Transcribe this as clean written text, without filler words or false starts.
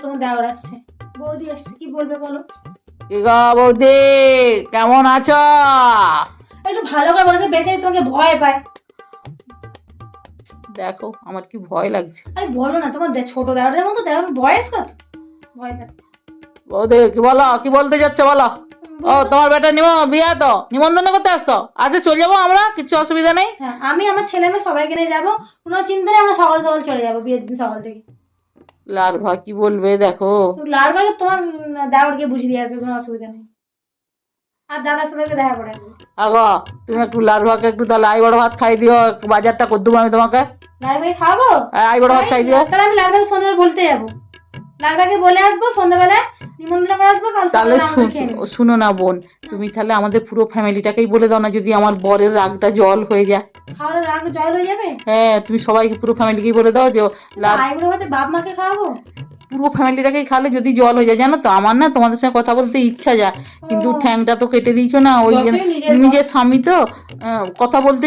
তোমার দেওয়ার আসছে, বৌদি আসছে, কি বলবে বলো? কি গো বৌদি, কেমন আছো? একটু ভালো করে বলেছে, বেচারি তোমাকে ভয় পায়। দেখো আমার কি ভয় লাগছে। আরে বলো না, তোমার ছোট দেওয়ারের মতো দেওয়ার বয়স কত, ভয় পাচ্ছে। বৌদি কি বলো, কি বলতে যাচ্ছে বলো? ও তোমার বেটা বিয়া তো নিমন্ত্রণ করতে আসছো? আচ্ছা চলে যাবো আমরা, কিছু অসুবিধা নেই। হ্যাঁ, আমি আমার ছেলে মেয়ে সবাইকে নিয়ে যাবো, কোনো চিন্তা নেই, আমরা সকাল সকাল চলে যাবো বিয়ের দিন সকাল থেকে। লারভা কি বলবে দেখো। লালবাগে তোমার দেওয়ারকে বুঝিয়ে দিয়ে আসবে, কোনো অসুবিধা নেই। আর দাদার সাথে দেখা করে আসবে। আগো তুমি একটু লারভাকে একটু তাহলে আই বড় ভাত খাই দিও, একটু বাজারটা করে দেবো আমি তোমাকে। লালবাগে খাবো, আই বড় ভাত খাই দিও। তাহলে আমি লালবাগে সন্ধ্যাবেলা বলতে যাবো, লালবাগে বলে আসবো সন্ধ্যাবেলায় নিমন্ত্রণ করে আসবো, কাল তাহলে সকালে আমরা খেয়ে নেবো। শুনো না বোন, তুমি তাহলে আমাদের পুরো ফ্যামিলিটাকেই বলে দাও না, যদি আমার বরের রাগটা জল হয়ে যায়। খাওয়ার রাগ জল হয়ে যাবে। হ্যাঁ তুমি সবাইকে পুরো ফ্যামিলিকেই বলে দাও যে আইবুড়ো ভাতে বাপ মাকে খাওয়াবো। পুরো ফ্যামিলিটাকেই খালে যদি জল হয়ে যায়। জানো তো আমার না তোমাদের সঙ্গে কথা বলতে ইচ্ছা যায়, কিন্তু ঠ্যাংটা তো কেটে দিয়েছো না, ওই যতই নিজের নিজের স্বামী তো কথা বলতে